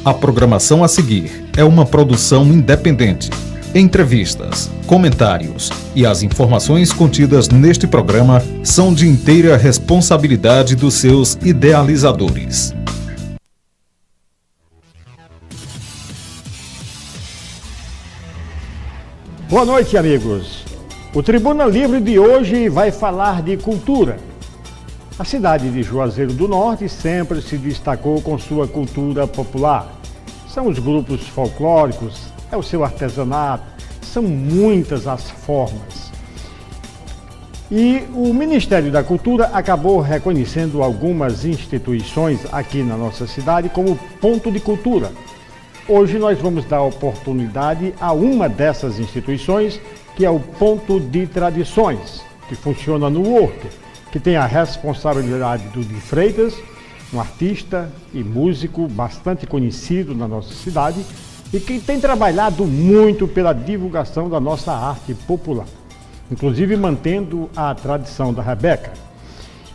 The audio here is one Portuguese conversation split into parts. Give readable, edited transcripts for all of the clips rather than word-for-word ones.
A programação a seguir é uma produção independente. Entrevistas, comentários e as informações contidas neste programa são de inteira responsabilidade dos seus idealizadores. Boa noite, amigos. O Tribuna Livre de hoje vai falar de cultura. A cidade de Juazeiro do Norte sempre se destacou com sua cultura popular. São os grupos folclóricos, é o seu artesanato, são muitas as formas. E o Ministério da Cultura acabou reconhecendo algumas instituições aqui na nossa cidade como ponto de cultura. Hoje nós vamos dar oportunidade a uma dessas instituições, que é o Ponto de Tradições, que funciona no Horto, que tem a responsabilidade do Di Freitas, um artista e músico bastante conhecido na nossa cidade e que tem trabalhado muito pela divulgação da nossa arte popular, inclusive mantendo a tradição da Rebeca.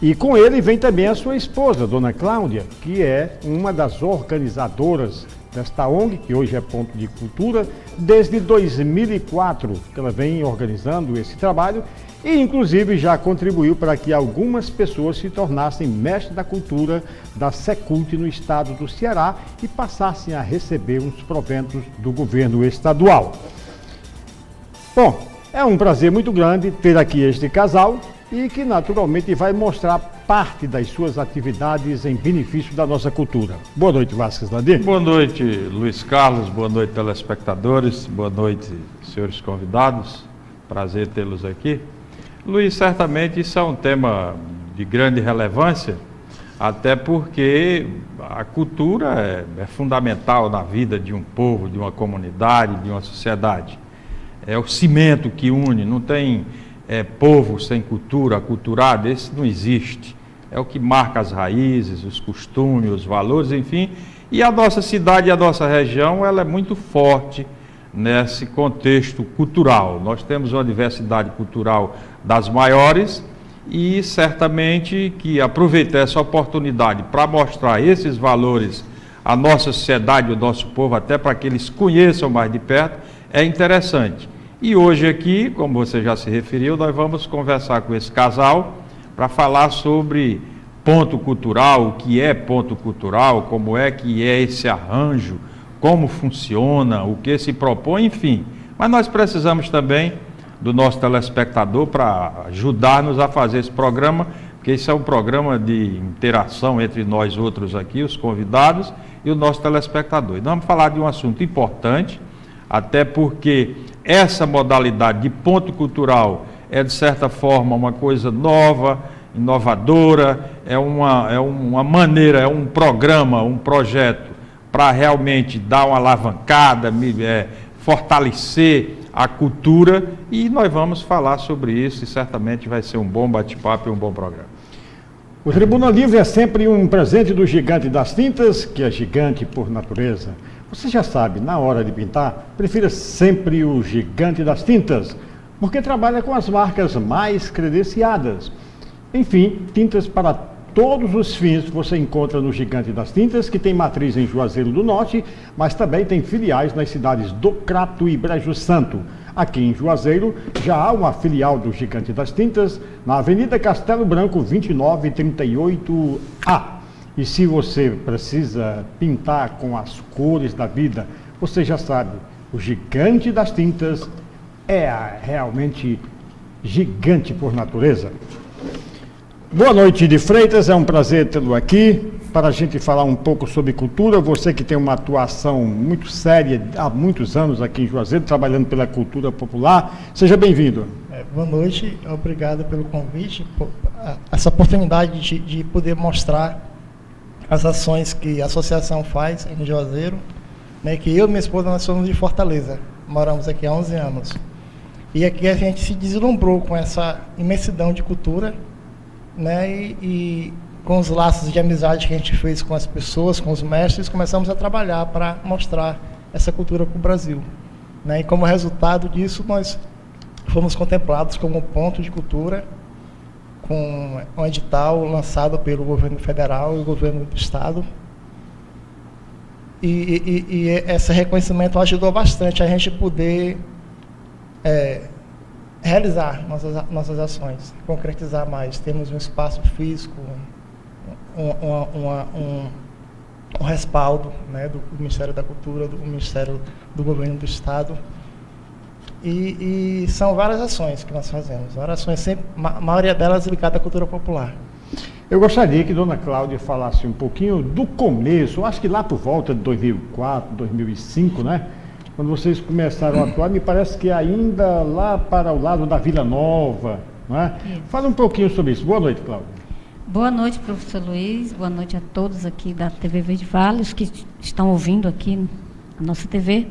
E com ele vem também a sua esposa, Dona Cláudia, que é uma das organizadoras desta ONG, que hoje é Ponto de Cultura, desde 2004, que ela vem organizando esse trabalho e, inclusive, já contribuiu para que algumas pessoas se tornassem mestres da cultura da Secult no estado do Ceará e passassem a receber uns proventos do governo estadual. Bom, é um prazer muito grande ter aqui este casal e que, naturalmente, vai mostrar parte das suas atividades em benefício da nossa cultura. Boa noite, Vasques Nadir. Boa noite, Luiz Carlos. Boa noite, telespectadores. Boa noite, senhores convidados. Prazer tê-los aqui. Luiz, certamente isso é um tema de grande relevância, até porque a cultura é fundamental na vida de um povo, de uma comunidade, de uma sociedade. É o cimento que une, não tem povo sem cultura, aculturado, esse não existe. É o que marca as raízes, os costumes, os valores, enfim. E a nossa cidade e a nossa região, ela é muito forte nesse contexto cultural. Nós temos uma diversidade cultural das maiores e certamente que aproveitar essa oportunidade para mostrar esses valores à nossa sociedade, ao nosso povo, até para que eles conheçam mais de perto, é interessante. E hoje aqui, como você já se referiu, nós vamos conversar com esse casal para falar sobre ponto cultural, o que é ponto cultural, como é que é esse arranjo, como funciona, o que se propõe, enfim. Mas nós precisamos também do nosso telespectador para ajudar-nos a fazer esse programa, porque isso é um programa de interação entre nós outros aqui, os convidados, e o nosso telespectador. E nós vamos falar de um assunto importante, até porque essa modalidade de ponto cultural é, de certa forma, uma coisa nova, inovadora, é uma maneira, é um programa, um projeto para realmente dar uma alavancada, fortalecer a cultura, e nós vamos falar sobre isso e certamente vai ser um bom bate-papo e um bom programa. O Tribuna Livre é sempre um presente do Gigante das Tintas, que é gigante por natureza. Você já sabe, na hora de pintar, prefira sempre o Gigante das Tintas, porque trabalha com as marcas mais credenciadas. Enfim, tintas para todos os fins você encontra no Gigante das Tintas, que tem matriz em Juazeiro do Norte, mas também tem filiais nas cidades do Crato e Brejo Santo. Aqui em Juazeiro já há uma filial do Gigante das Tintas na Avenida Castelo Branco 2938A. E se você precisa pintar com as cores da vida, você já sabe, o Gigante das Tintas é realmente gigante por natureza. Boa noite, Di Freitas, é um prazer tê-lo aqui para a gente falar um pouco sobre cultura. Você que tem uma atuação muito séria há muitos anos aqui em Juazeiro, trabalhando pela cultura popular, seja bem-vindo. Boa noite, obrigado pelo convite, por essa oportunidade de poder mostrar as ações que a associação faz em Juazeiro, né, que eu e minha esposa nós somos de Fortaleza, moramos aqui há 11 anos. E aqui a gente se deslumbrou com essa imensidão de cultura, né, e com os laços de amizade que a gente fez com as pessoas, com os mestres, começamos a trabalhar para mostrar essa cultura para o Brasil, né, e como resultado disso nós fomos contemplados como ponto de cultura, com um edital lançado pelo governo federal e o governo do estado. E esse reconhecimento ajudou bastante a gente poder realizar nossas ações, concretizar mais. Temos um espaço físico, um respaldo, né, do Ministério da Cultura, do Ministério do Governo do Estado. E são várias ações que nós fazemos, várias ações, sempre, a maioria delas ligadas à cultura popular. Eu gostaria que Dona Cláudia falasse um pouquinho do começo, acho que lá por volta de 2004, 2005, né? Quando vocês começaram a atuar, me parece que ainda lá para o lado da Vila Nova, não é? Fala um pouquinho sobre isso. Boa noite, Cláudia. Boa noite, professor Luiz. Boa noite a todos aqui da TV Verde Vale, os que estão ouvindo aqui a nossa TV.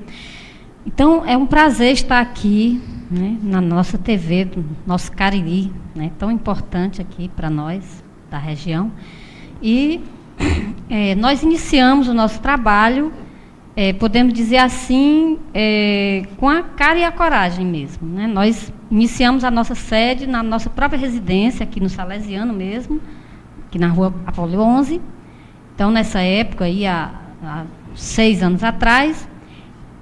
Então, é um prazer estar aqui, né, na nossa TV, do nosso Cariri, né, tão importante aqui para nós, da região. E nós iniciamos o nosso trabalho, podemos dizer assim, com a cara e a coragem mesmo, né? Nós iniciamos a nossa sede na nossa própria residência, aqui no Salesiano mesmo, aqui na rua Apolo 11. Então, nessa época, aí, há 6 anos atrás,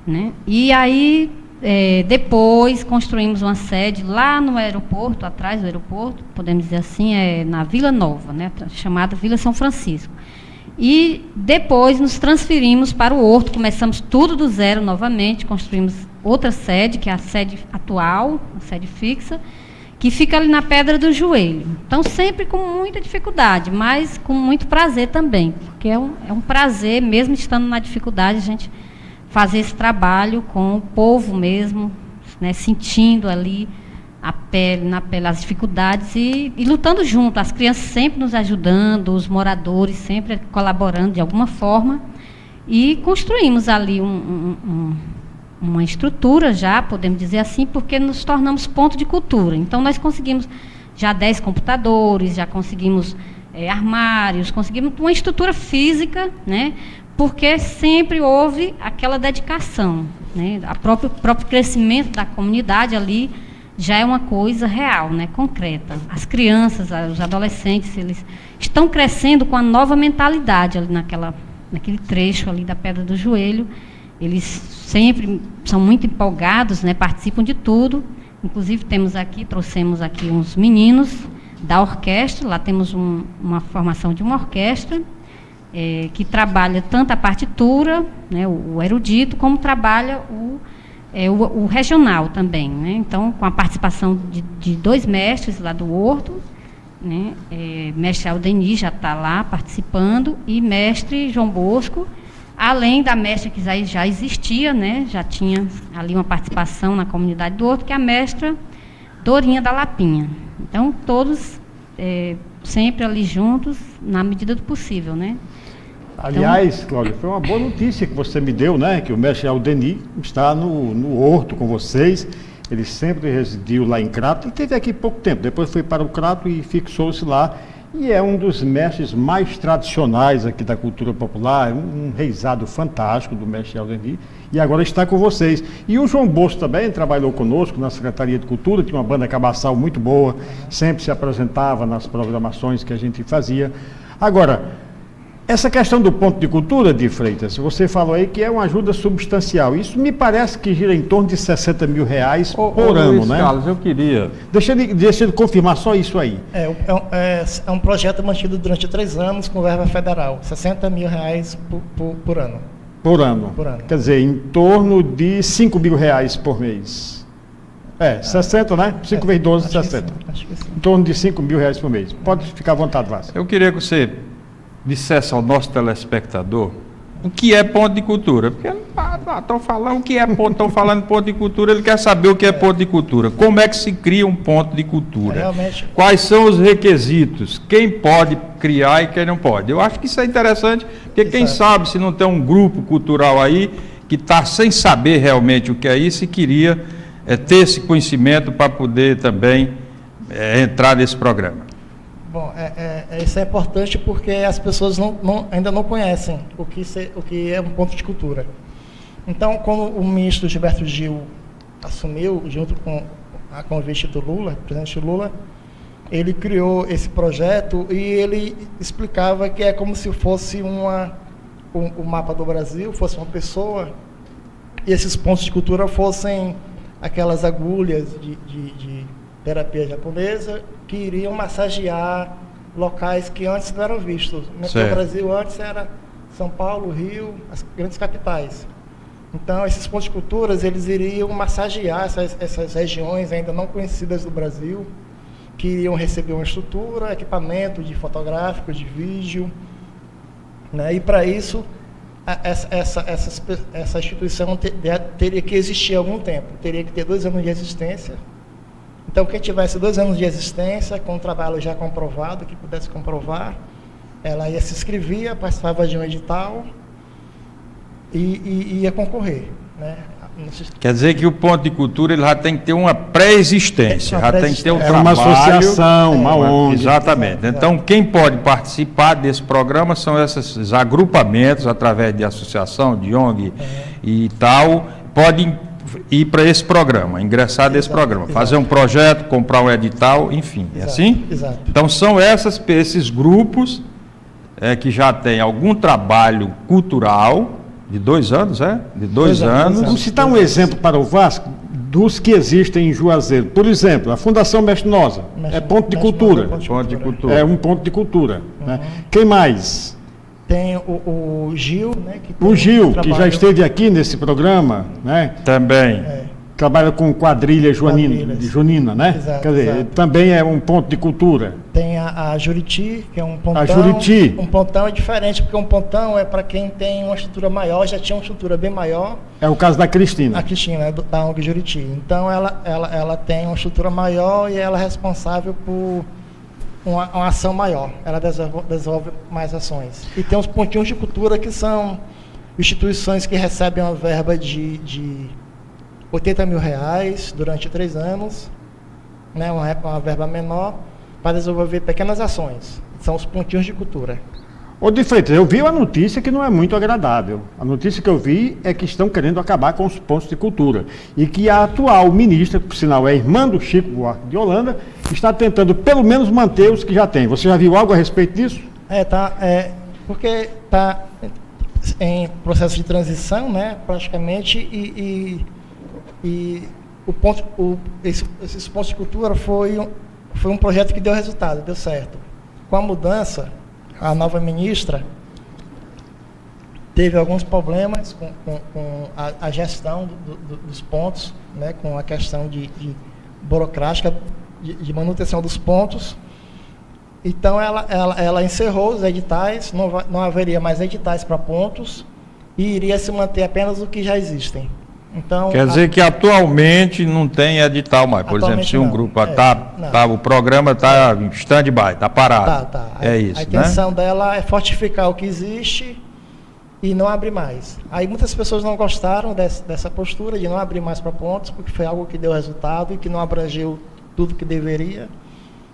né? E aí, depois, construímos uma sede lá no aeroporto, atrás do aeroporto, podemos dizer assim, na Vila Nova, né? Chamada Vila São Francisco. E depois nos transferimos para o Horto, começamos tudo do zero novamente, construímos outra sede, que é a sede atual, a sede fixa, que fica ali na Pedra do Joelho. Então, sempre com muita dificuldade, mas com muito prazer também, porque é um prazer, mesmo estando na dificuldade, a gente fazer esse trabalho com o povo mesmo, né, sentindo ali na pele as dificuldades e lutando junto, as crianças sempre nos ajudando, os moradores sempre colaborando de alguma forma, e construímos ali uma estrutura já, podemos dizer assim, porque nos tornamos ponto de cultura. Então, nós conseguimos já 10 computadores, já conseguimos armários, conseguimos uma estrutura física, né, porque sempre houve aquela dedicação, né, o próprio crescimento da comunidade ali já é uma coisa real, né, concreta. As crianças, os adolescentes, eles estão crescendo com a nova mentalidade ali naquele trecho ali da Pedra do Joelho. Eles sempre são muito empolgados, né, participam de tudo. Inclusive trouxemos aqui uns meninos da orquestra. Lá temos uma formação de uma orquestra que trabalha tanto a partitura, né, o erudito, como trabalha o regional também, né? Então, com a participação de 2 mestres lá do Horto, né? Mestre Aldeni já está lá participando, e mestre João Bosco, além da mestra que já existia, né? Já tinha ali uma participação na comunidade do Horto, que é a mestra Dorinha da Lapinha. Então, todos sempre ali juntos, na medida do possível, né? Aliás, Cláudia, foi uma boa notícia que você me deu, né? Que o mestre Aldeni está no Horto com vocês. Ele sempre residiu lá em Crato e esteve aqui pouco tempo. Depois foi para o Crato e fixou-se lá. E é um dos mestres mais tradicionais aqui da cultura popular, um reizado fantástico do mestre Aldeni. E agora está com vocês. E o João Bosco também trabalhou conosco na Secretaria de Cultura, tinha uma banda cabaçal muito boa, sempre se apresentava nas programações que a gente fazia. Agora, essa questão do ponto de cultura, de Freitas, você falou aí que é uma ajuda substancial. Isso me parece que gira em torno de R$60 mil por ano, Luiz, né? Carlos, eu queria... Deixa ele confirmar só isso aí. É um projeto mantido durante 3 anos com verba federal, R$60 mil por ano. Por ano. Por ano. Quer dizer, em torno de R$5 mil por mês. 60, né? 5 vezes 12, 60. Acho que sim. Em torno de R$5 mil por mês. Pode ficar à vontade, Vaz. Eu queria que você dissesse ao nosso telespectador o que é ponto de cultura. Porque estão falando o que é ponto, estão falando ponto de cultura, ele quer saber o que é ponto de cultura. Como é que se cria um ponto de cultura? Realmente. Quais são os requisitos? Quem pode criar e quem não pode? Eu acho que isso é interessante, porque quem sabe se não tem um grupo cultural aí que está sem saber realmente o que é isso e queria ter esse conhecimento para poder também entrar nesse programa. Bom, isso é importante porque as pessoas ainda não conhecem o que é um ponto de cultura. Então, quando o ministro Gilberto Gil assumiu, junto com a convite do Lula, presidente Lula, ele criou esse projeto e ele explicava que é como se fosse o mapa do Brasil, fosse uma pessoa, e esses pontos de cultura fossem aquelas agulhas de terapia japonesa que iriam massagear locais que antes não eram vistos. O Brasil antes era São Paulo, Rio, as grandes capitais. Então, esses pontos de culturas, eles iriam massagear essas regiões ainda não conhecidas do Brasil, que iriam receber uma estrutura, equipamento de fotográfico, de vídeo, né? E para isso, essa instituição teria que existir há algum tempo, teria que ter 2 anos de existência. Então, quem tivesse 2 anos de existência, com um trabalho já comprovado, que pudesse comprovar, ela ia se inscrevia, participava de um edital e ia concorrer, né? Quer dizer que o ponto de cultura ele já tem que ter uma pré-existência, já tem que ter um trabalho. Uma associação, uma ONG. Exatamente. Então, quem pode participar desse programa são esses agrupamentos, através de associação, de ONG e tal, podem ir para esse programa, ingressar nesse programa, fazer um projeto, comprar um edital, enfim. É assim? Exato. Então, são esses grupos que já têm algum trabalho cultural, de 2 anos, De 2 anos. Vamos citar um exemplo para o Vasco dos que existem em Juazeiro. Por exemplo, a Fundação Mestre Nosa é ponto de cultura. É um ponto de cultura. Né? Quem mais? Tem o Gil, né? O Gil, que já esteve aqui nesse programa, né? Também. Trabalha com quadrilha junina, né? Exato, quer dizer, também é um ponto de cultura. Tem a Juriti, que é um pontão. A Juriti. Um pontão é diferente, porque um pontão é para quem tem uma estrutura maior, já tinha uma estrutura bem maior. É o caso da Cristina. A Cristina, da ONG Juriti. Então, ela tem uma estrutura maior e ela é responsável por uma ação maior. Ela desenvolve mais ações. E tem os pontinhos de cultura, que são instituições que recebem uma verba de R$80 mil durante 3 anos, né, uma verba menor, para desenvolver pequenas ações. São os pontinhos de cultura. Ô, de Freitas, eu vi uma notícia que não é muito agradável. A notícia que eu vi é que estão querendo acabar com os pontos de cultura. E que a atual ministra, que por sinal é irmã do Chico Buarque de Holanda, está tentando pelo menos manter os que já tem. Você já viu algo a respeito disso? Porque está em processo de transição, né, praticamente, e esses pontos de cultura foi um projeto que deu resultado, deu certo. Com a mudança, a nova ministra teve alguns problemas com a gestão dos pontos, né, com a questão de burocrática de manutenção dos pontos. Então, ela encerrou os editais, não haveria mais editais para pontos e iria se manter apenas o que já existem. Então, quer dizer que atualmente não tem edital mais. Por exemplo, se um grupo o programa está em stand-by, está parado. É isso, a intenção dela é fortificar o que existe e não abrir mais. Aí muitas pessoas não gostaram dessa postura de não abrir mais para pontos, porque foi algo que deu resultado e que não abrangeu tudo que deveria.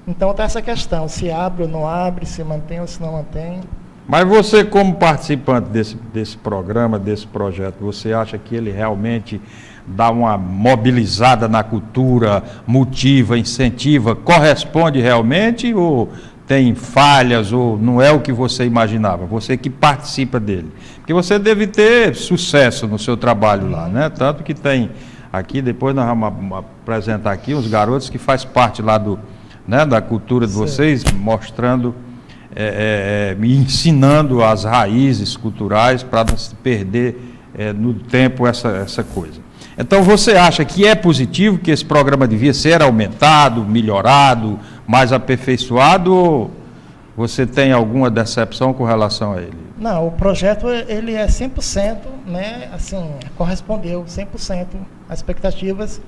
Então tem essa questão, se abre ou não abre, se mantém ou se não mantém. Mas você, como participante desse programa, desse projeto, você acha que ele realmente dá uma mobilizada na cultura, motiva, incentiva, corresponde realmente ou tem falhas ou não é o que você imaginava? Você que participa dele. Porque você deve ter sucesso no seu trabalho lá, né? Tanto que tem aqui, depois nós vamos apresentar aqui uns garotos que faz parte lá da cultura de vocês, mostrando... me ensinando as raízes culturais para não se perder no tempo essa coisa. Então, você acha que é positivo, que esse programa devia ser aumentado, melhorado, mais aperfeiçoado, ou você tem alguma decepção com relação a ele? Não, o projeto ele é 100%, né, assim, correspondeu 100% às expectativas.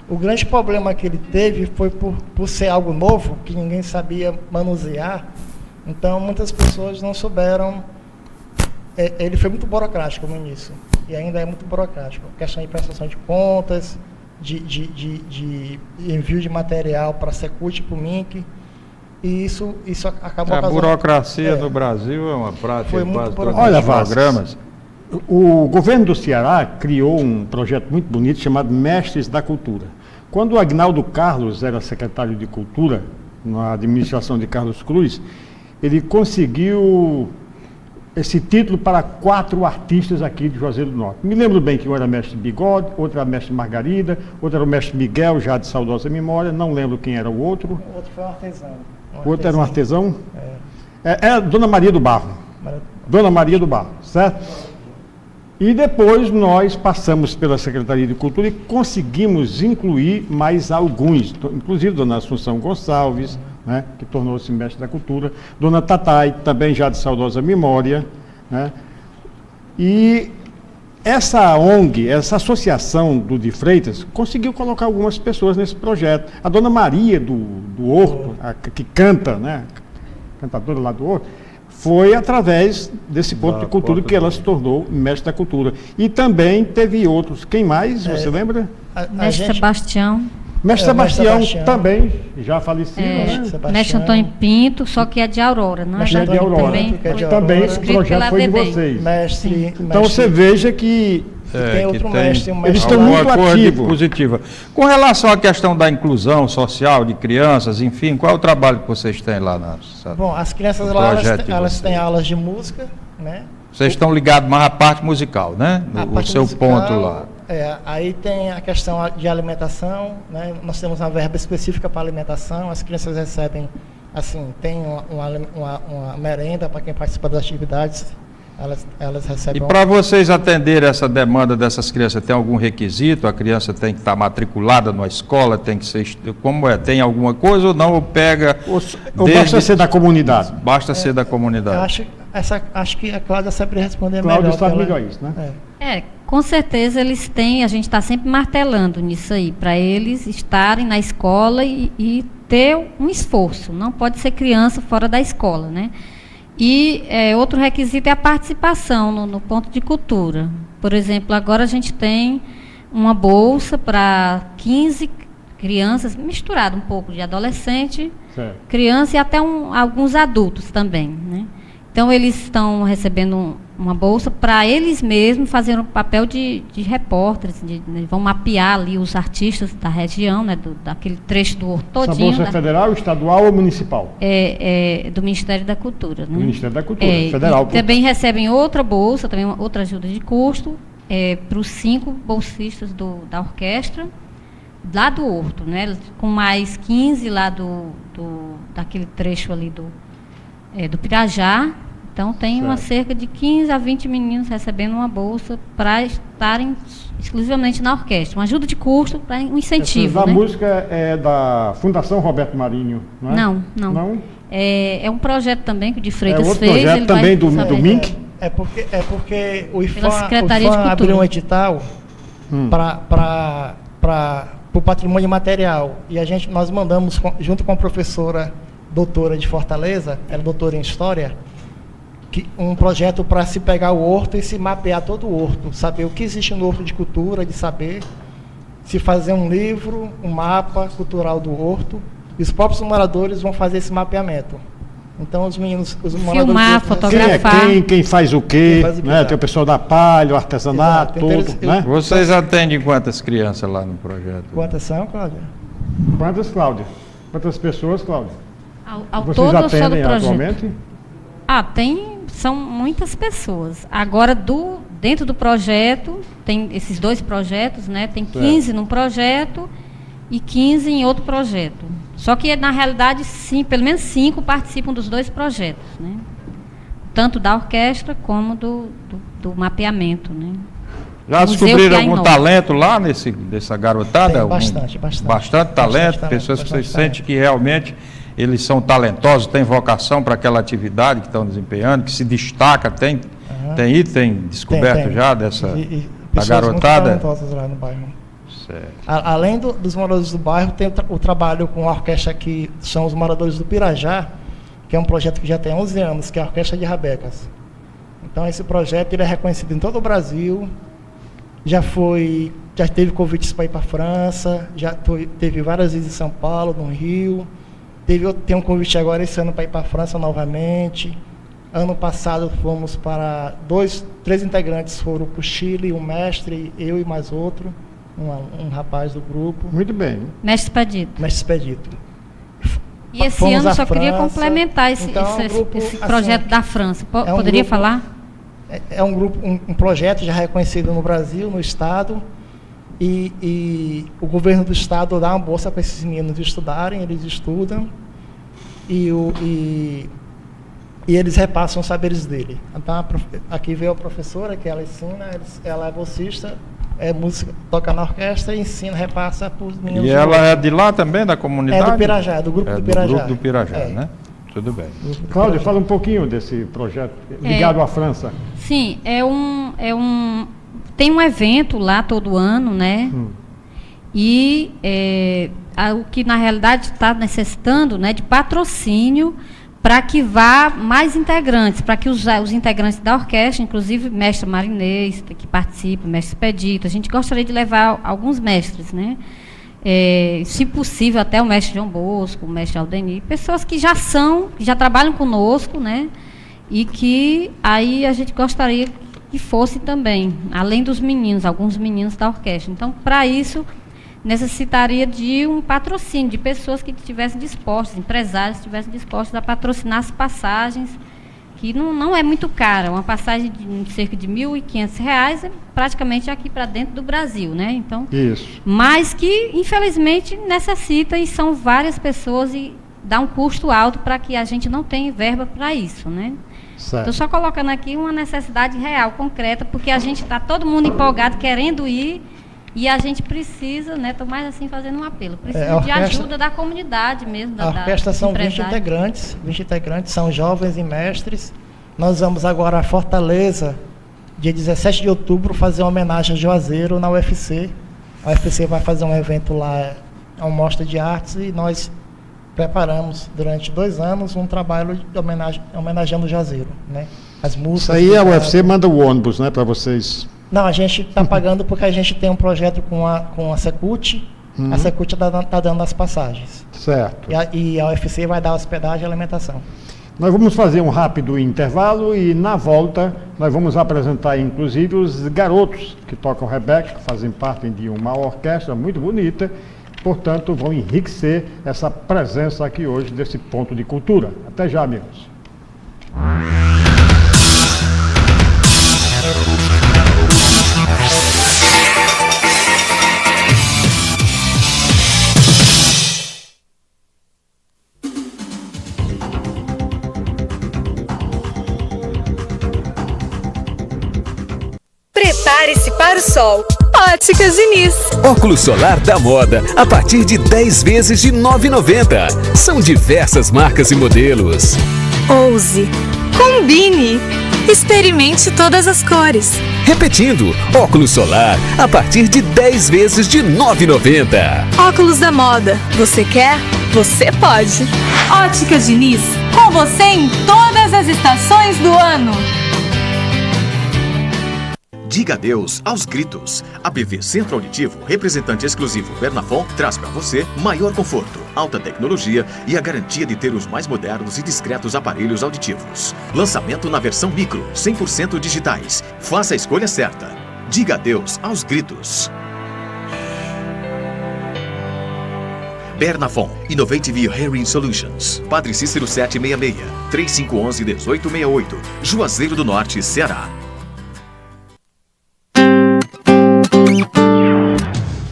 O grande problema que ele teve foi por ser algo novo, que ninguém sabia manusear. Então, muitas pessoas não souberam. Ele foi muito burocrático no início, e ainda é muito burocrático. Questão de prestação de contas, de envio de material para a Secult e para o MINC, e isso acabou causando... A burocracia no Brasil é uma prática foi de quase todos Olha, os programas. O governo do Ceará criou um projeto muito bonito chamado Mestres da Cultura. Quando o Agnaldo Carlos era secretário de Cultura, na administração de Carlos Cruz, ele conseguiu esse título para 4 artistas aqui de Juazeiro do Norte. Me lembro bem que um era mestre Bigode, outro era mestre Margarida, outro era o mestre Miguel, já de saudosa memória, não lembro quem era o outro. O outro foi um artesão. O outro era um artesão? É Dona Maria do Barro. Dona Maria do Barro, certo? E depois nós passamos pela Secretaria de Cultura e conseguimos incluir mais alguns, inclusive Dona Assunção Gonçalves, né, que tornou-se mestre da cultura, Dona Tatai, também já de saudosa memória, né? E essa ONG, essa associação do de Freitas, conseguiu colocar algumas pessoas nesse projeto. A Dona Maria do Horto, que canta, né, cantadora lá do Horto, foi através desse ponto de cultura que ela se tornou mestre da cultura. E também teve outros. Quem mais, você lembra? Mestre Sebastião. Mestre Sebastião também, já falecido, né? Mestre Antônio Pinto, só que é de Aurora, não é? Mestre de Aurora. Também o projeto foi de vocês. Então você veja que tem outro mestre, eles estão muito ativos. Positiva. Com relação à questão da inclusão social de crianças, enfim, qual é o trabalho que vocês têm lá na... Bom, as crianças lá, elas têm aulas de música, né? Vocês estão ligados mais à parte musical, né? O seu musical, ponto lá. Aí tem a questão de alimentação, né? Nós temos uma verba específica para alimentação, as crianças recebem, assim, tem uma merenda para quem participa das atividades. Elas recebem. E para vocês atenderem essa demanda dessas crianças, tem algum requisito? A criança tem que estar matriculada na escola, tem que ser. Como é? Tem alguma coisa ou não? Ou pega. Ou basta ser da comunidade? Basta ser da comunidade. Acho que a Cláudia sabe responder Cláudia melhor. Sabe melhor isso, né? Com certeza eles têm, a gente está sempre martelando nisso aí, para eles estarem na escola e ter um esforço. Não pode ser criança fora da escola, né? E outro requisito é a participação no ponto de cultura. Por exemplo, agora a gente tem uma bolsa para 15 crianças, misturado um pouco de adolescente, criança e até alguns adultos também, né? Então, eles estão recebendo uma bolsa para eles mesmos fazerem o papel de repórteres, vão mapear ali os artistas da região, né, daquele trecho do Horto todinho. Essa bolsa é federal, estadual ou municipal? Do Ministério da Cultura. Né? Do Ministério da Cultura, federal. Também recebem outra bolsa, também outra ajuda de custo, para os 5 bolsistas da orquestra, lá do Horto, né, com mais 15 lá daquele trecho ali do Pirajá. Então, tem cerca de 15 a 20 meninos recebendo uma bolsa para estarem exclusivamente na orquestra. Uma ajuda de custo, para um incentivo. A música é da Fundação Roberto Marinho, não é? Não. É um projeto também que o de Freitas outro fez. Projeto também do MINC? É porque o IFAM abriu um edital para o patrimônio material. E nós mandamos, junto com a professora doutora de Fortaleza, ela é doutora em História, um projeto para se pegar o horto e se mapear todo o horto, saber o que existe no horto de cultura, de saber se fazer um livro, um mapa cultural do horto, e os próprios moradores vão fazer esse mapeamento. Então, os moradores... Filmar, fotografar. Quem faz o quê, né? Tem o pessoal da palha, o artesanato, tudo, né? Vocês atendem quantas crianças lá no projeto? Quantas são, Cláudia? Quantas, Cláudia? Quantas pessoas, Cláudia? Ao Vocês todo, atendem só do projeto? atualmente? São muitas pessoas. Agora, dentro do projeto, tem esses 2 projetos, né? Tem 15 num projeto e 15 em outro projeto. Só que, na realidade, sim, pelo menos 5 participam dos 2 projetos, né? Tanto da orquestra como do mapeamento, né? Já descobriram algum talento lá dessa garotada? Tem bastante. Bastante talento, pessoas que vocês sentem que realmente eles são talentosos, têm vocação para aquela atividade que estão desempenhando, que se destaca, tem descoberto já dessa da garotada? Muito talentosas lá no bairro. Certo. Além dos moradores do bairro, tem o trabalho com a orquestra que são os moradores do Pirajá, que é um projeto que já tem 11 anos, que é a Orquestra de Rabecas. Então, esse projeto ele é reconhecido em todo o Brasil, já teve convites para ir para a França, teve várias vezes em São Paulo, no Rio. Tem um convite agora esse ano para ir para a França novamente. Ano passado fomos para 3 integrantes foram para o Chile, um mestre, eu e mais outro, um rapaz do grupo. Muito bem. Mestre Expedito. E esse ano só queria França. complementar esse projeto da França. Poderia falar? É um grupo, um projeto já reconhecido no Brasil, no Estado, e o governo do Estado dá uma bolsa para esses meninos estudarem, eles estudam, e eles repassam os saberes dele. Então, aqui veio a professora, que ela ensina, ela é bolsista, música, toca na orquestra e ensina, repassa para os meninos. E ela é de lá também, da comunidade? É do Pirajá, do grupo do Pirajá. Do grupo do Pirajá, né? Tudo bem. Cláudia, fala um pouquinho desse projeto ligado à França. Sim, tem um evento lá todo ano, né? E o que na realidade está necessitando, né, de patrocínio para que vá mais integrantes, para que os integrantes da orquestra, inclusive o mestre Marinês, que participa, o mestre Expedito, a gente gostaria de levar alguns mestres, né? Se possível, até o mestre João Bosco, o mestre Aldenir, pessoas que já trabalham conosco, né? E que aí a gente gostaria que fosse também, além dos meninos, alguns meninos da orquestra. Então, para isso, necessitaria de um patrocínio, de pessoas que estivessem dispostas, empresários que estivessem dispostos a patrocinar as passagens, que não é muito cara. Uma passagem de cerca de R$ 1.500 é praticamente aqui para dentro do Brasil, né? Então, isso. Mas que, infelizmente, necessita, e são várias pessoas, e dá um custo alto para que a gente não tenha verba para isso, né? Estou só colocando aqui uma necessidade real, concreta, porque a gente está todo mundo empolgado, querendo ir, e a gente precisa, né? Estou mais assim fazendo um apelo, precisa de ajuda da comunidade mesmo. A orquestra são 20 integrantes, são jovens e mestres. Nós vamos agora a Fortaleza, dia 17 de outubro, fazer uma homenagem a Juazeiro na UFC. A UFC vai fazer um evento lá, uma mostra de artes, e nós preparamos durante 2 anos um trabalho de homenageando o Juazeiro, né? As músicas. Isso aí a UFC manda o ônibus, né, para vocês. Não, a gente está pagando porque a gente tem um projeto com a Secult. A Secult está dando as passagens. Certo. E a UFC vai dar hospedagem e alimentação. Nós vamos fazer um rápido intervalo e, na volta, nós vamos apresentar, inclusive, os garotos que tocam rebeque, que fazem parte de uma orquestra muito bonita, portanto, vão enriquecer essa presença aqui hoje desse ponto de cultura. Até já, amigos. Prepare-se para o sol. Óticas Diniz. Óculos solar da moda, a partir de 10 vezes de R$ 9,90. São diversas marcas e modelos. Ouse. Combine. Experimente todas as cores. Repetindo, óculos solar, a partir de 10 vezes de R$ 9,90. Óculos da moda. Você quer? Você pode. Óticas Diniz. Com você em todas as estações do ano. Diga adeus aos gritos. A PV Centro Auditivo, representante exclusivo Bernafon, traz para você maior conforto, alta tecnologia e a garantia de ter os mais modernos e discretos aparelhos auditivos. Lançamento na versão micro, 100% digitais. Faça a escolha certa. Diga adeus aos gritos. Bernafon, Innovative Hearing Solutions. Padre Cícero 766, 3511-1868, Juazeiro do Norte, Ceará.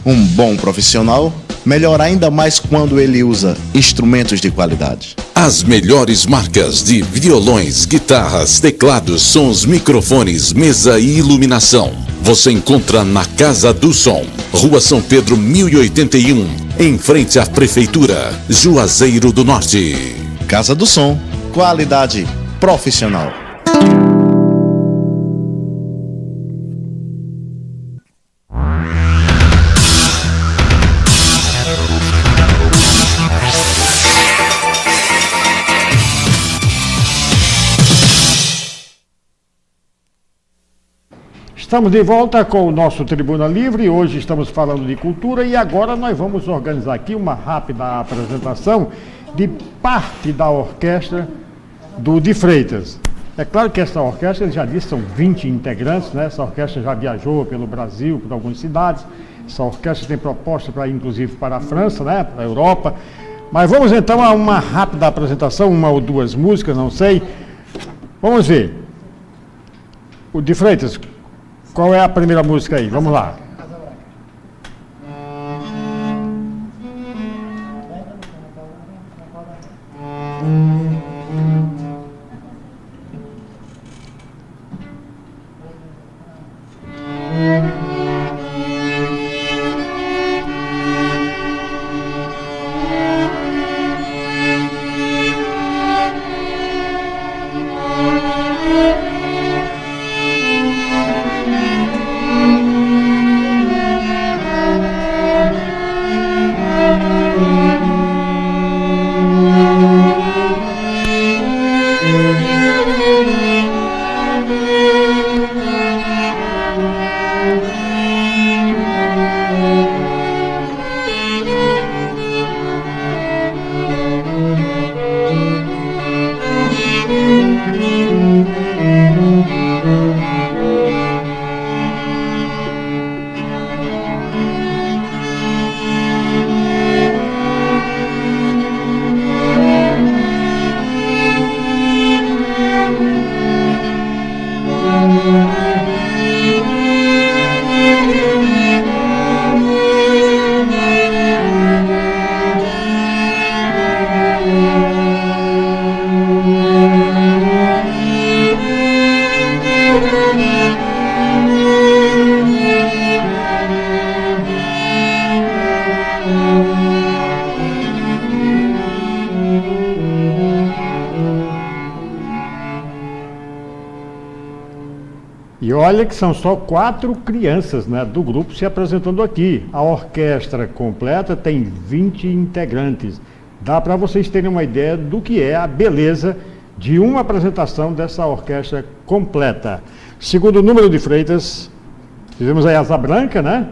Um bom profissional melhora ainda mais quando ele usa instrumentos de qualidade. As melhores marcas de violões, guitarras, teclados, sons, microfones, mesa e iluminação. Você encontra na Casa do Som, Rua São Pedro 1081, em frente à Prefeitura, Juazeiro do Norte. Casa do Som, qualidade profissional. Estamos de volta com o nosso Tribuna Livre. Hoje estamos falando de cultura e agora nós vamos organizar aqui uma rápida apresentação de parte da orquestra do de Freitas. É claro que essa orquestra, ele já disse, são 20 integrantes, né? Essa orquestra já viajou pelo Brasil, por algumas cidades. Essa orquestra tem proposta para, inclusive, para a França, né? Para a Europa. Mas vamos então a uma rápida apresentação, uma ou duas músicas, não sei. Vamos ver. O de Freitas, qual é a primeira música aí? Vamos lá. E olha que são só 4 crianças, né, do grupo se apresentando aqui. A orquestra completa tem 20 integrantes. Dá para vocês terem uma ideia do que é a beleza de uma apresentação dessa orquestra completa. Segundo o número de Freitas, fizemos aí Asa Branca, né?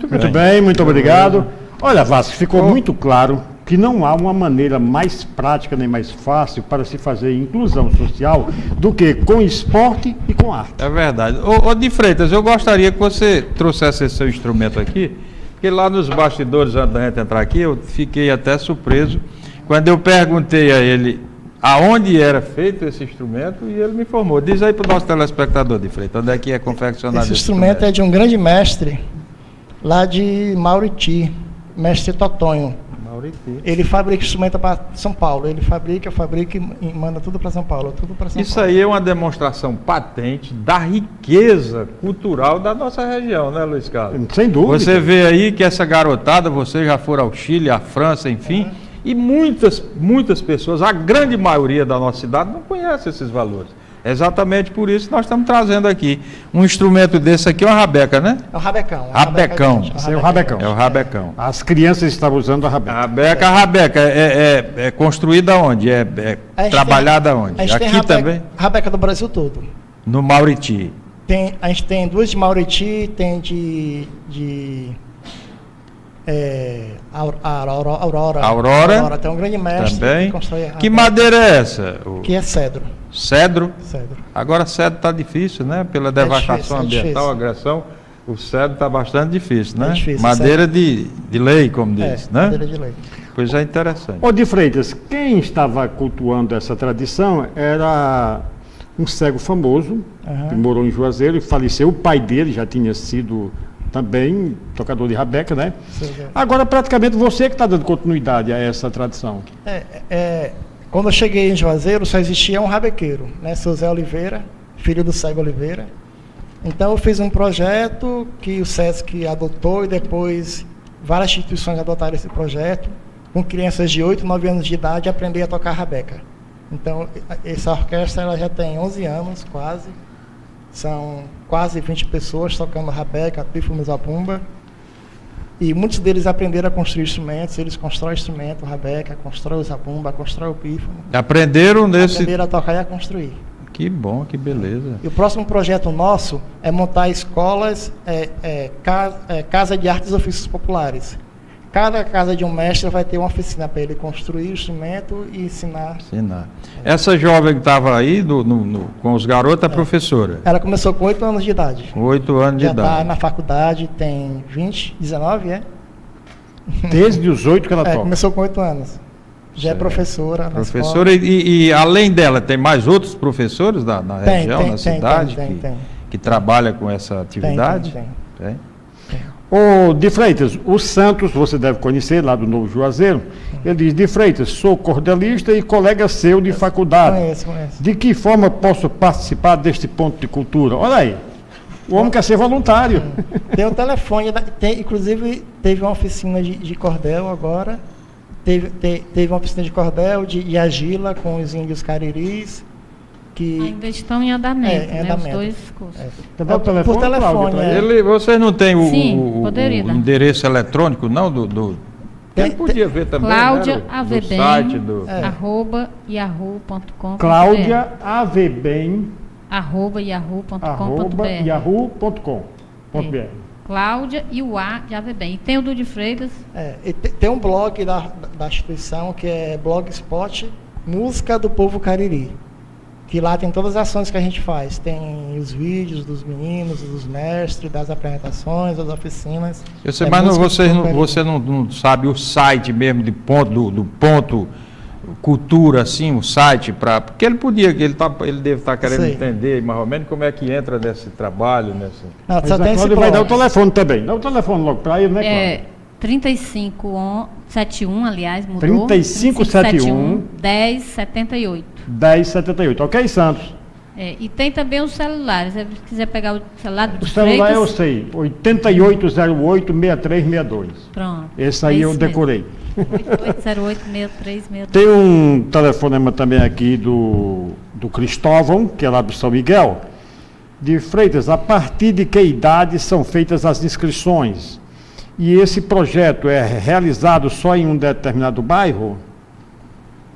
Muito bem, muito obrigado. Olha, Vasco, ficou muito claro que não há uma maneira mais prática nem mais fácil para se fazer inclusão social do que com esporte e com arte. É verdade. Ô de Freitas, eu gostaria que você trouxesse esse seu instrumento aqui, porque lá nos bastidores, antes da gente entrar aqui, eu fiquei até surpreso quando eu perguntei a ele aonde era feito esse instrumento e ele me informou. Diz aí para o nosso telespectador, de Freitas, onde é que é confeccionado esse instrumento? É de um grande mestre lá de Mauriti, mestre Totonho. Mauriti. Ele fabrica instrumento para São Paulo. Ele fabrica e manda tudo para São Paulo. Tudo para São Paulo. Isso aí é uma demonstração patente da riqueza cultural da nossa região, né, Luiz Carlos? Sem dúvida. Você vê aí que essa garotada, vocês já foram ao Chile, à França, enfim, e muitas pessoas, a grande maioria da nossa cidade, não conhece esses valores. É exatamente por isso que nós estamos trazendo aqui um instrumento desse aqui, uma rabeca, né? É o rabecão. Rabecão. Esse é o rabecão. É o rabecão. As crianças estavam usando a rabeca. A rabeca é construída onde? É trabalhada onde? Aqui também? Rabeca do Brasil todo. No Mauriti. A gente tem duas de Mauriti, tem de Aurora tem um grande mestre também. que constrói a Que madeira é essa? Que é cedro. Cedro? Cedro. Agora cedro está difícil, né? Pela devastação ambiental, difícil. agressão, o cedro está bastante difícil, né? Difícil, madeira de lei, como diz, né? Madeira de lei. Pois é interessante. Ô de Freitas, quem estava cultuando essa tradição era um cego famoso, que morou em Juazeiro e faleceu. O pai dele já tinha sido também tocador de rabeca, né? Sim. Agora, praticamente, você que está dando continuidade a essa tradição. Quando eu cheguei em Juazeiro, só existia um rabequeiro, né? Seu Zé Oliveira, filho do cego Oliveira. Então, eu fiz um projeto que o SESC adotou e depois várias instituições adotaram esse projeto, com crianças de 8, 9 anos de idade, aprender a tocar rabeca. Então, essa orquestra ela já tem 11 anos, quase. São quase 20 pessoas tocando rabeca, pífano, zabumba. E muitos deles aprenderam a construir instrumentos. Eles constroem instrumento, rabeca, constroem o zabumba, constroem o pífano. Aprenderam a tocar e a construir. Que bom, que beleza. E o próximo projeto nosso é montar escolas, casa de artes e ofícios populares. Cada casa de um mestre vai ter uma oficina para ele construir o instrumento e ensinar. Essa jovem que estava aí com os garotos é professora? Ela começou com 8 anos de idade. 8 anos de idade. Já está na faculdade, tem 19, Desde os 8 que ela toca? Começou com 8 anos. Já é professora. Professora, e além dela, tem mais outros professores na região, na cidade, que trabalham com essa atividade? Tem. Ô, de Freitas, o Santos, você deve conhecer, lá do Novo Juazeiro, ele diz: de Freitas, sou cordelista e colega seu de faculdade. Conheço. De que forma posso participar deste ponto de cultura? Olha aí, o homem quer ser voluntário. Tem o telefone, inclusive teve uma oficina de cordel agora, teve uma oficina de cordel, de agila com os índios cariris, que ainda estão em andamento, os 2 cursos. Por telefone, vocês não têm o endereço eletrônico, não? Quem podia ver também, Cláudia né? Avebem, site @yahoo.com. Cláudia Avebem, @yahoo.com.br. Cláudia e o A de Avebem. E tem o do de Freitas. Tem um blog da instituição que é Blogspot Música do Povo Cariri. Que lá tem todas as ações que a gente faz. Tem os vídeos dos meninos, dos mestres, das apresentações, das oficinas. Você não sabe o site mesmo do ponto cultura, assim, o site, porque ele deve estar querendo entender mais ou menos como é que entra nesse trabalho. Só tem esse vai dar o telefone também. Dá o telefone logo para ele, né, 3571, aliás, mudou. 3571 1078. 1078, ok, Santos? E tem também os celulares. Se você quiser pegar o celular do celular, eu sei, 8808-6362. Pronto. Esse aí eu decorei. 8808-6362. Tem um telefonema também aqui do Cristóvão, que é lá do São Miguel. De Freitas, a partir de que idade são feitas as inscrições? E esse projeto é realizado só em um determinado bairro?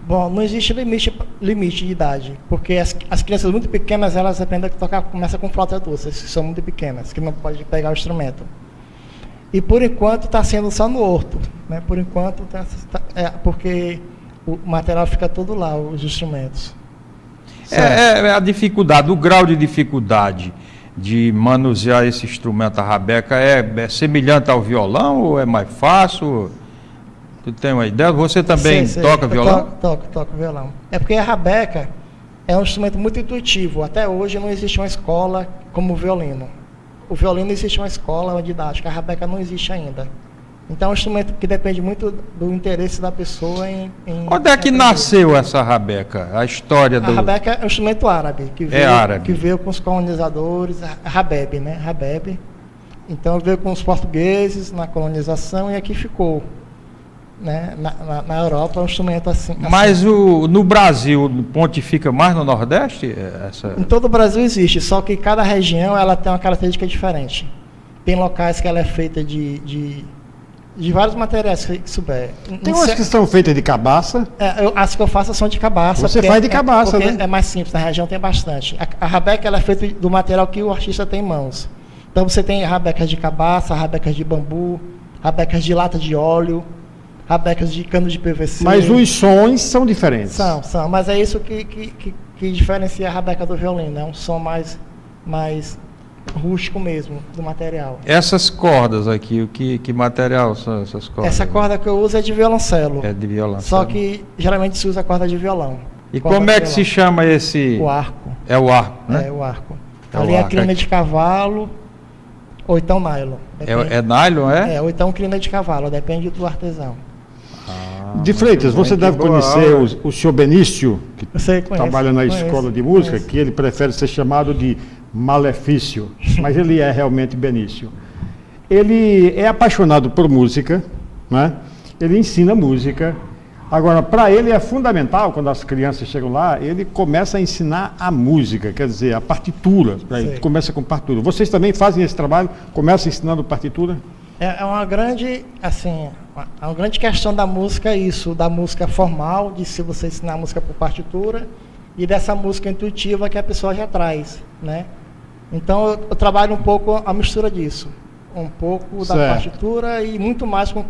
Bom, não existe limite de idade, porque as crianças muito pequenas, elas aprendem a tocar, começa com flauta doce, que são muito pequenas, que não podem pegar o instrumento. E por enquanto está sendo só no horto, né? Por enquanto, porque o material fica todo lá, os instrumentos. A dificuldade, o grau de dificuldade de manusear esse instrumento, a rabeca, é semelhante ao violão ou é mais fácil? Tu tem uma ideia? Você também toca violão? Toco violão. É porque a rabeca é um instrumento muito intuitivo. Até hoje não existe uma escola como o violino. O violino existe uma escola, uma didática. A rabeca não existe ainda. Então é um instrumento que depende muito do interesse da pessoa em Onde é que nasceu essa rabeca? A história do... A rabeca é um instrumento árabe, que veio com os colonizadores, a Rabeb, né? Rabeb. Então veio com os portugueses na colonização e aqui ficou. Né? Na Europa é um instrumento assim. Mas no Brasil, pontifica mais no Nordeste? Em todo o Brasil existe, só que cada região ela tem uma característica diferente. Tem locais que ela é feita de vários materiais que souber. Tem umas que são feitas de cabaça. As que eu faço são de cabaça. Você faz de cabaça, né? É mais simples, na região tem bastante. A rabeca ela é feita do material que o artista tem em mãos. Então você tem rabecas de cabaça, rabecas de bambu, rabecas de lata de óleo, rabecas de cano de PVC. Mas os sons são diferentes. São, mas é isso que diferencia a rabeca do violino, é um som mais rústico mesmo, do material. Essas cordas aqui, que material são essas cordas? Essa corda que eu uso é de violoncelo. É de violoncelo. Só que geralmente se usa corda de violão. E como é que se chama esse? O arco. É o arco, né? É o arco. Ali é crina de cavalo, ou então nylon. É nylon, é? É, ou então crina de cavalo, depende do artesão. De Freitas, você deve conhecer o senhor Benício, que trabalha na escola de música, que ele prefere ser chamado de Malefício, mas ele é realmente Benício. Ele é apaixonado por música, né? Ele ensina música. Agora, para ele é fundamental, quando as crianças chegam lá, ele começa a ensinar a música, quer dizer, a partitura. Ele começa com partitura. Vocês também fazem esse trabalho? Começam ensinando partitura? É uma grande, assim, uma grande questão da música, isso, da música formal, de se você ensinar a música por partitura, e dessa música intuitiva que a pessoa já traz, né? Então, eu trabalho um pouco a mistura disso. Um pouco da partitura e muito mais com o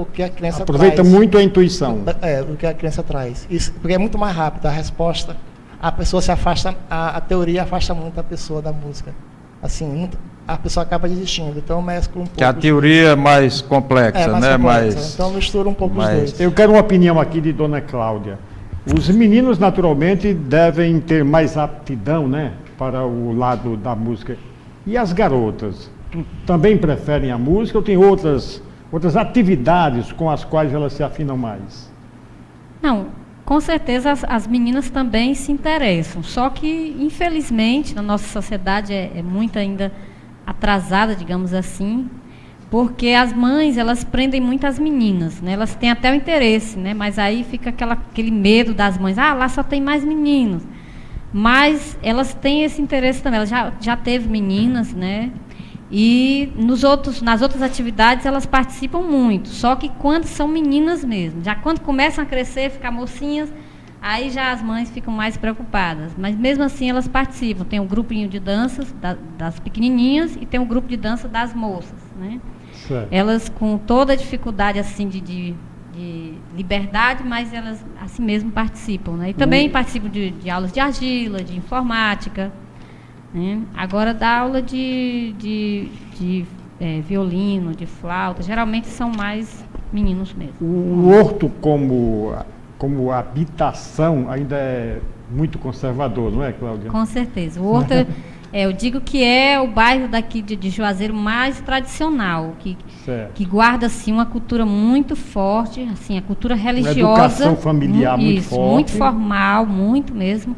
que a criança Aproveita traz. muito a intuição. Do que a criança traz. Isso, porque é muito mais rápido a resposta. A pessoa se afasta, a teoria afasta muito a pessoa da música. Assim, a pessoa acaba desistindo. Então eu mesclo um pouco. Que a teoria é mais complexa, né? Complexa. Então mistura um pouco os dois. Eu quero uma opinião aqui de Dona Cláudia. Os meninos, naturalmente, devem ter mais aptidão, né, para o lado da música. E as garotas? Também preferem a música ou tem outras atividades com as quais elas se afinam mais? Não, com certeza as meninas também se interessam, só que infelizmente na nossa sociedade é muito ainda atrasada, digamos assim, porque as mães, elas prendem muito as meninas, né? Elas têm até o interesse, né? Mas aí fica aquele medo das mães, lá só tem mais meninos, mas elas têm esse interesse também, elas já teve meninas, né? E nas outras atividades elas participam muito, só que quando são meninas mesmo, já quando começam a crescer, ficar mocinhas, aí já as mães ficam mais preocupadas, mas mesmo assim elas participam, tem um grupinho de danças das pequenininhas e tem um grupo de dança das moças, né? Certo. Elas com toda a dificuldade assim de liberdade, mas elas assim mesmo participam, né? E também participam de aulas de argila, de informática, né? Agora dá aula de violino, de flauta, geralmente são mais meninos mesmo. O horto como habitação ainda é muito conservador, não é, Cláudia? Com certeza. O horto, eu digo que é o bairro daqui de Juazeiro mais tradicional, que guarda assim uma cultura muito forte, assim, a cultura religiosa. Uma educação familiar muito forte. Muito formal, muito mesmo.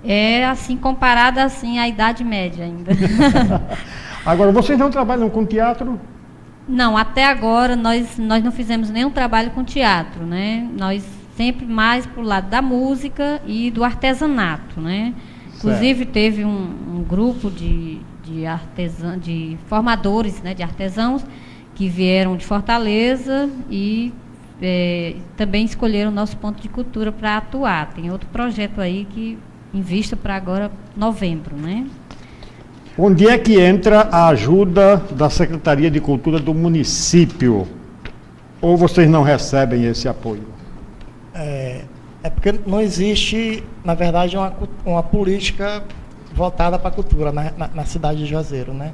É assim, comparada assim à Idade Média ainda. Agora, vocês não trabalham com teatro? Não, até agora nós não fizemos nenhum trabalho com teatro, né? Nós sempre mais para o lado da música e do artesanato, né? Inclusive teve um grupo de formadores, né, de artesãos que vieram de Fortaleza e também escolheram o nosso ponto de cultura para atuar. Tem outro projeto aí que em vista para agora, novembro, né? Onde é que entra a ajuda da Secretaria de Cultura do município? Ou vocês não recebem esse apoio? É porque não existe, na verdade, uma política voltada para a cultura na cidade de Juazeiro, né?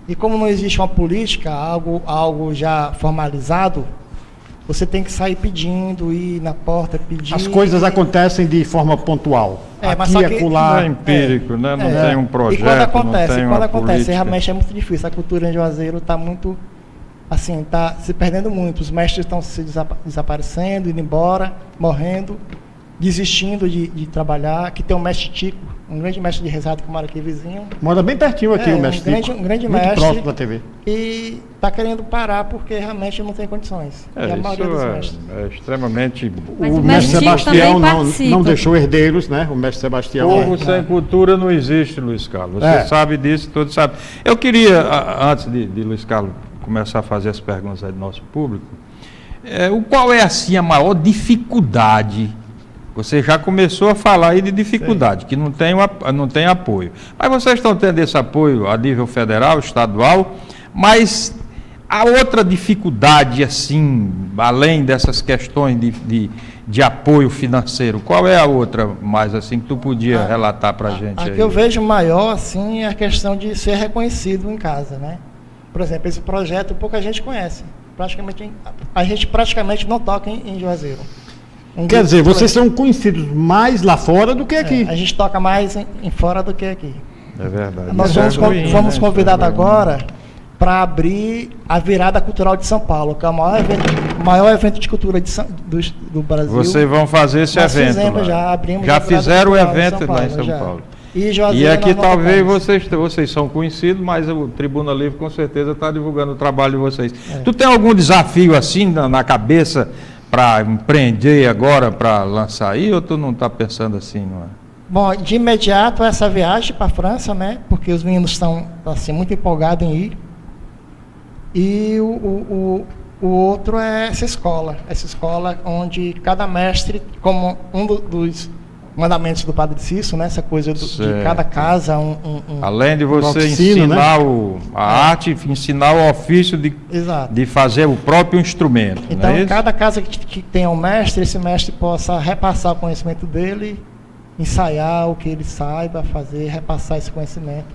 E como não existe uma política, algo já formalizado, você tem que sair pedindo, ir na porta pedir. As coisas acontecem de forma pontual. Mas só que não é empírico, né? Não tem um projeto, e quando acontece, não tem uma política. Realmente é muito difícil. A cultura em Juazeiro está muito, assim, está se perdendo muito. Os mestres estão se desaparecendo, indo embora, morrendo, desistindo de trabalhar. Aqui tem o mestre Tico, um grande mestre de rezado que mora aqui vizinho. Mora bem pertinho aqui o mestre Tico. Um grande muito mestre. Próximo da TV. E está querendo parar porque realmente não tem condições. E a maioria dos mestres. É extremamente... O mestre Sebastião não deixou herdeiros, né? O mestre Sebastião. Povo sem cultura não existe, Luiz Carlos. Você sabe disso, todos sabem. Eu queria, antes de Luiz Carlos começar a fazer as perguntas aí do nosso público, qual é assim a maior dificuldade? Você já começou a falar aí de dificuldade, que não tem apoio. Mas vocês estão tendo esse apoio a nível federal, estadual, mas A outra dificuldade, assim, além dessas questões de apoio financeiro, qual é a outra mais assim que tu podia relatar para a gente aí? A que eu vejo maior, assim, é a questão de ser reconhecido em casa, né? Por exemplo, esse projeto pouca gente conhece. A gente praticamente não toca em Juazeiro. Quer dizer, vocês são conhecidos mais lá fora do que aqui. A gente toca mais em fora do que aqui. É verdade. Nós fomos convidados agora para abrir a Virada Cultural de São Paulo, que é o maior evento de cultura do Brasil. Vocês vão fazer esse evento lá. Já fizeram o evento lá em São Paulo. E aqui talvez vocês são conhecidos, mas o Tribuna Livre com certeza está divulgando o trabalho de vocês. Tu tem algum desafio assim na cabeça para empreender agora, para lançar aí, ou tu não está pensando assim, não é? Bom, de imediato essa viagem para a França, né? Porque os meninos estão assim, muito empolgados em ir. E o outro é essa escola onde cada mestre, como um dos mandamentos do Padre Cício, né? Essa coisa de cada casa além de você oficina, ensinar, né? A arte, ensinar o ofício de fazer o próprio instrumento. Então, não é cada casa que tenha um mestre, esse mestre possa repassar o conhecimento dele, ensaiar o que ele saiba fazer, repassar esse conhecimento.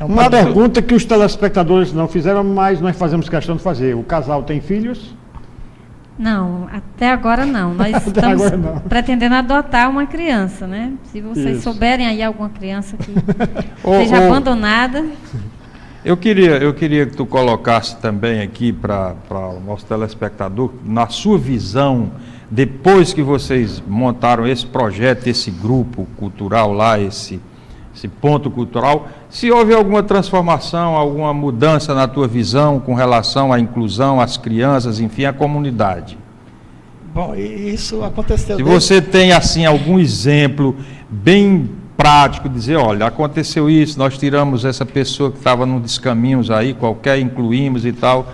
Uma pergunta que os telespectadores não fizeram, mas nós fazemos questão de fazer. O casal tem filhos? Não, até agora não. Nós estamos pretendendo adotar uma criança, né? Se vocês souberem aí alguma criança que seja abandonada. Eu queria que tu colocasse também aqui para o nosso telespectador, na sua visão, depois que vocês montaram esse projeto, esse grupo cultural lá, esse ponto cultural, se houve alguma transformação, alguma mudança na tua visão com relação à inclusão, às crianças, enfim, à comunidade. Bom, isso aconteceu. Se você tem, assim, algum exemplo bem prático, dizer, olha, aconteceu isso, nós tiramos essa pessoa que estava num descaminhos aí, qualquer, incluímos e tal.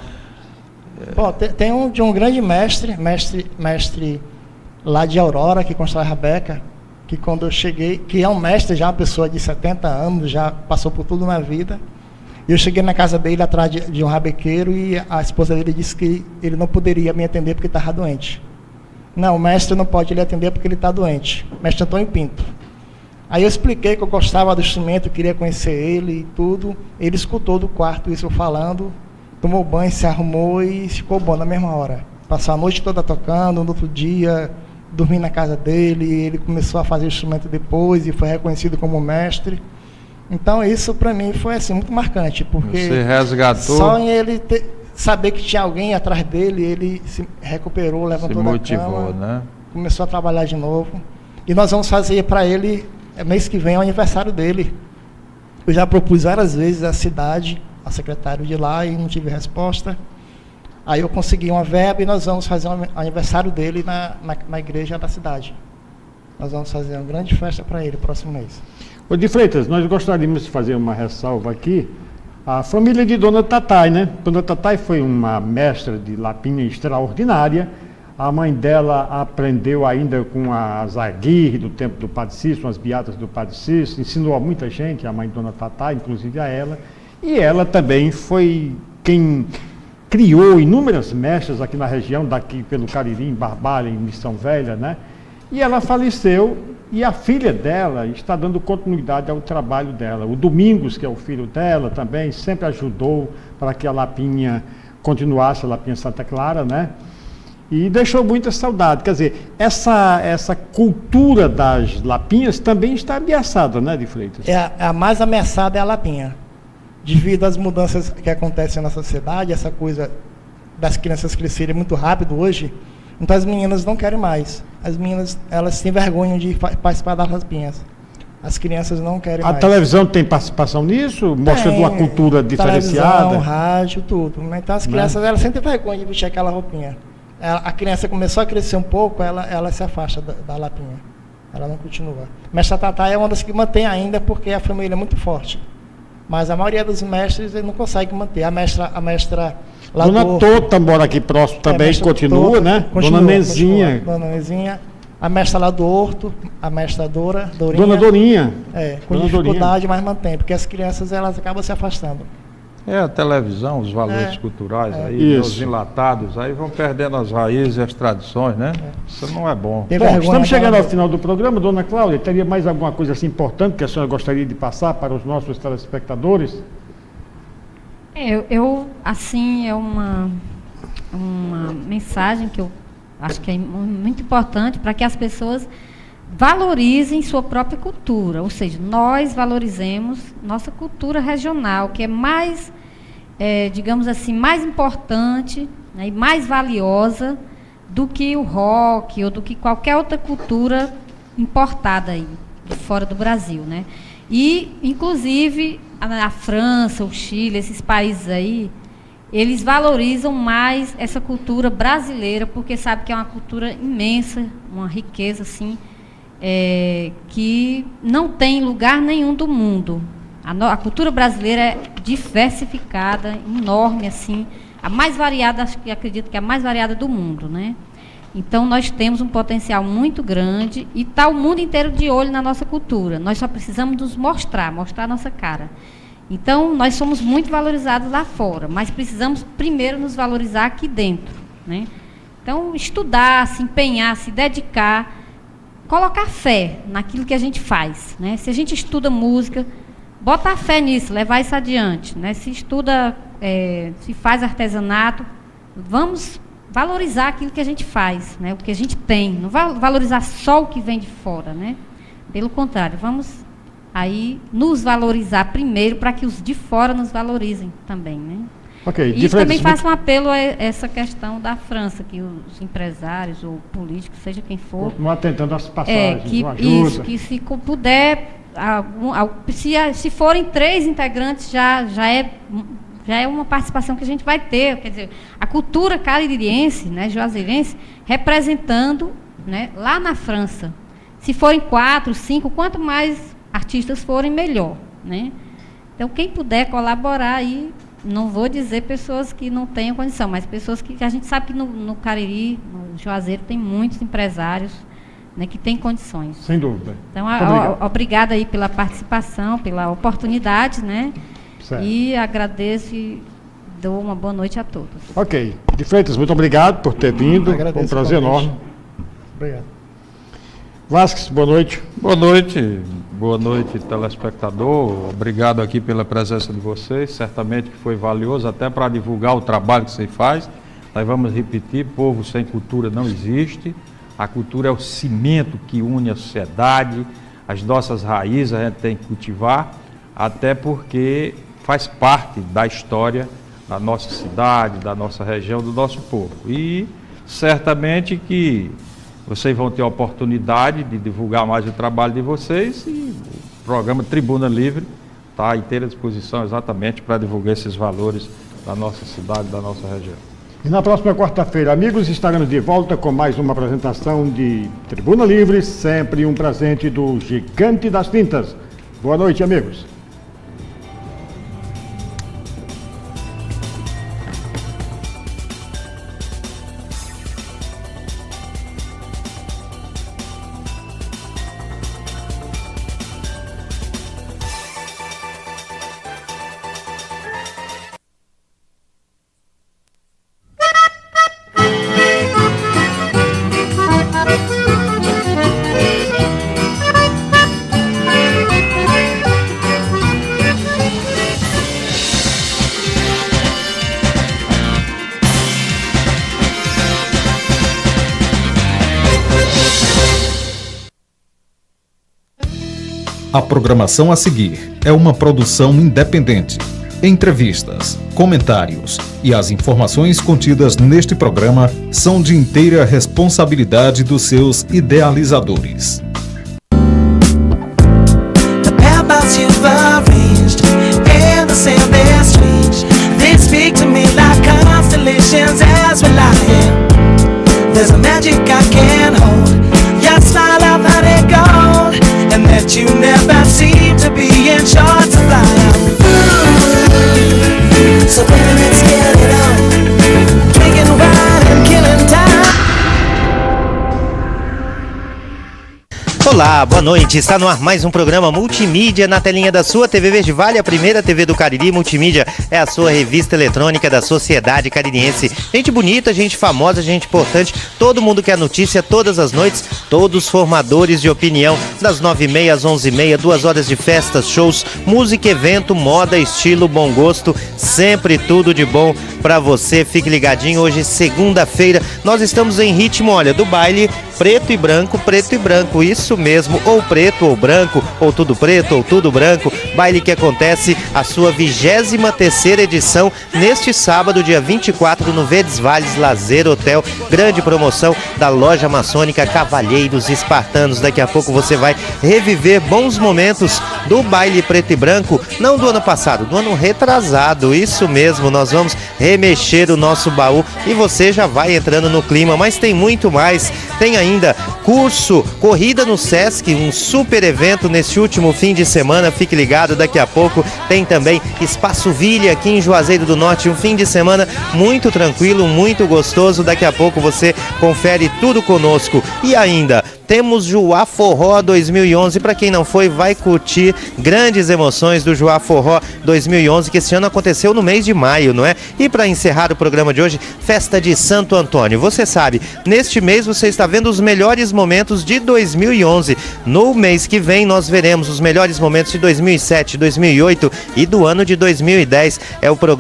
Bom, tem um grande mestre lá de Aurora, que constrói a Rabeca, que quando eu cheguei, que é um mestre já, uma pessoa de 70 anos, já passou por tudo na vida, e eu cheguei na casa dele atrás de um rabequeiro e a esposa dele disse que ele não poderia me atender porque estava doente. Não, o mestre não pode lhe atender porque ele está doente. Mestre Antônio Pinto. Aí eu expliquei que eu gostava do instrumento, queria conhecer ele e tudo. Ele escutou do quarto isso eu falando, tomou banho, se arrumou e ficou bom na mesma hora. Passou a noite toda tocando, no outro dia dormi na casa dele, ele começou a fazer instrumento depois e foi reconhecido como mestre. Então isso para mim foi assim muito marcante, porque você resgatou, só em ele saber que tinha alguém atrás dele, ele se recuperou, levantou da cama, né? Começou a trabalhar de novo. E nós vamos fazer para ele, mês que vem é o aniversário dele. Eu já propus várias vezes à cidade, ao secretário de lá, e não tive resposta. Aí eu consegui uma verba e nós vamos fazer o aniversário dele na igreja da cidade. Nós vamos fazer uma grande festa para ele próximo mês. Ô de Freitas, nós gostaríamos de fazer uma ressalva aqui. A família de Dona Tatai, né? Dona Tatai foi uma mestra de lapinha extraordinária. A mãe dela aprendeu ainda com as aguirre do tempo do Padre Cício, as beatas do Padre Cício, ensinou a muita gente, a mãe de Dona Tatai, inclusive a ela. E ela também foi quem criou inúmeras mestras aqui na região, daqui pelo Cariri, em Barbalha, em Missão Velha, né? E ela faleceu e a filha dela está dando continuidade ao trabalho dela. O Domingos, que é o filho dela, também sempre ajudou para que a lapinha continuasse, a lapinha Santa Clara, né? E deixou muita saudade. Quer dizer, essa cultura das lapinhas também está ameaçada, né, de Freitas? A mais ameaçada é a lapinha. Devido às mudanças que acontecem na sociedade, essa coisa das crianças crescerem muito rápido hoje, então as meninas não querem mais. As meninas, elas têm vergonha de participar das lapinhas. As crianças não querem mais. A televisão tem participação nisso? Mostrando uma cultura diferenciada? Televisão, rádio, tudo. Então as crianças, elas sentem vergonha de vestir aquela roupinha. A criança começou a crescer um pouco, ela se afasta da lapinha. Ela não continua. Mestra Tatá é uma das que mantém ainda, porque a família é muito forte. Mas a maioria dos mestres não consegue manter. A mestra Dona Tota mora aqui próximo também, continua, Tota, né? Continua, Dona Nezinha. Dona Nezinha. A mestra lá do Horto, a mestra Dorinha. Dona Dorinha. Com dificuldade, mas mantém, porque as crianças elas acabam se afastando. É a televisão, os valores culturais aí, os enlatados, aí vão perdendo as raízes e as tradições, né? Isso não é bom. Bom, estamos chegando ao final do programa, dona Cláudia. Teria mais alguma coisa assim importante que a senhora gostaria de passar para os nossos telespectadores? Assim, é uma mensagem que eu acho que é muito importante para que as pessoas valorizem sua própria cultura, ou seja, nós valorizemos nossa cultura regional, que é mais, digamos assim, mais importante, né, e mais valiosa do que o rock ou do que qualquer outra cultura importada aí, de fora do Brasil, né? E, inclusive, a França, o Chile, esses países aí, eles valorizam mais essa cultura brasileira, porque sabe que é uma cultura imensa, uma riqueza, assim, que não tem lugar nenhum do mundo. A cultura brasileira é diversificada, enorme, assim, a mais variada, acredito que é a mais variada do mundo, né? Então, nós temos um potencial muito grande e está o mundo inteiro de olho na nossa cultura. Nós só precisamos nos mostrar a nossa cara. Então, nós somos muito valorizados lá fora, mas precisamos primeiro nos valorizar aqui dentro, né? Então, estudar, se empenhar, se dedicar, colocar fé naquilo que a gente faz, né? Se a gente estuda música, botar fé nisso, levar isso adiante, né? Se estuda, se faz artesanato, vamos valorizar aquilo que a gente faz, né? O que a gente tem, não valorizar só o que vem de fora, né? Pelo contrário, vamos aí nos valorizar primeiro para que os de fora nos valorizem também, né? Okay, e também faço um apelo a essa questão da França, que os empresários ou políticos, seja quem for, não atentando às passagens, isso, que se puder, se forem 3 integrantes, já é uma participação que a gente vai ter, quer dizer, a cultura caririense, né, juazeirense, representando, né, lá na França. Se forem 4, 5, quanto mais artistas forem, melhor, né? Então, quem puder colaborar aí, não vou dizer pessoas que não tenham condição, mas pessoas que a gente sabe que no Cariri, no Juazeiro, tem muitos empresários, né, que têm condições. Sem dúvida. Então, obrigada aí pela participação, pela oportunidade, né? Certo. E agradeço e dou uma boa noite a todos. Ok. De Freitas, muito obrigado por ter vindo. Foi um prazer enorme. Obrigado. Vasques, boa noite. Boa noite, telespectador. Obrigado aqui pela presença de vocês. Certamente que foi valioso até para divulgar o trabalho que você faz. Nós vamos repetir, povo sem cultura não existe. A cultura é o cimento que une a sociedade, as nossas raízes a gente tem que cultivar, até porque faz parte da história da nossa cidade, da nossa região, do nosso povo. E certamente que vocês vão ter a oportunidade de divulgar mais o trabalho de vocês e o programa Tribuna Livre está à inteira disposição exatamente para divulgar esses valores da nossa cidade, da nossa região. E na próxima quarta-feira, amigos, estaremos de volta com mais uma apresentação de Tribuna Livre, sempre um presente do Gigante das Tintas. Boa noite, amigos. A programação a seguir é uma produção independente. Entrevistas, comentários e as informações contidas neste programa são de inteira responsabilidade dos seus idealizadores. That you never seem to be in short supply. So baby, let's get it on, drinking wine and killing time. Olá, boa noite. Está no ar mais um programa Multimídia na telinha da sua TV Verde Vale, a primeira TV do Cariri. Multimídia é a sua revista eletrônica da sociedade caririense. Gente bonita, gente famosa, gente importante, todo mundo quer notícia todas as noites, todos formadores de opinião, das 9h30 às 11h30, 2 horas de festas, shows, música, evento, moda, estilo, bom gosto, sempre tudo de bom pra você. Fique ligadinho, hoje segunda-feira, nós estamos em ritmo, olha, do baile preto e branco, isso mesmo, ou preto ou branco, ou tudo preto ou tudo branco, baile que acontece a sua 23ª edição neste sábado, dia 24, no Verdes Vales Lazer Hotel, grande promoção da loja maçônica Cavalheiros Espartanos. Daqui a pouco você vai reviver bons momentos do baile preto e branco, não do ano passado, do ano retrasado, isso mesmo, nós vamos remexer o nosso baú e você já vai entrando no clima, mas tem muito mais, tem ainda curso, corrida no Sesc, um super evento nesse último fim de semana, fique ligado, daqui a pouco tem também Espaço Villa aqui em Juazeiro do Norte, um fim de semana muito tranquilo, muito gostoso, daqui a pouco você confere tudo conosco. E ainda temos Juá Forró 2011, para quem não foi, vai curtir grandes emoções do Juá Forró 2011, que esse ano aconteceu no mês de maio, não é? E para encerrar o programa de hoje, festa de Santo Antônio. Você sabe, neste mês você está vendo os melhores momentos de 2011. No mês que vem nós veremos os melhores momentos de 2007, 2008 e do ano de 2010. É o programa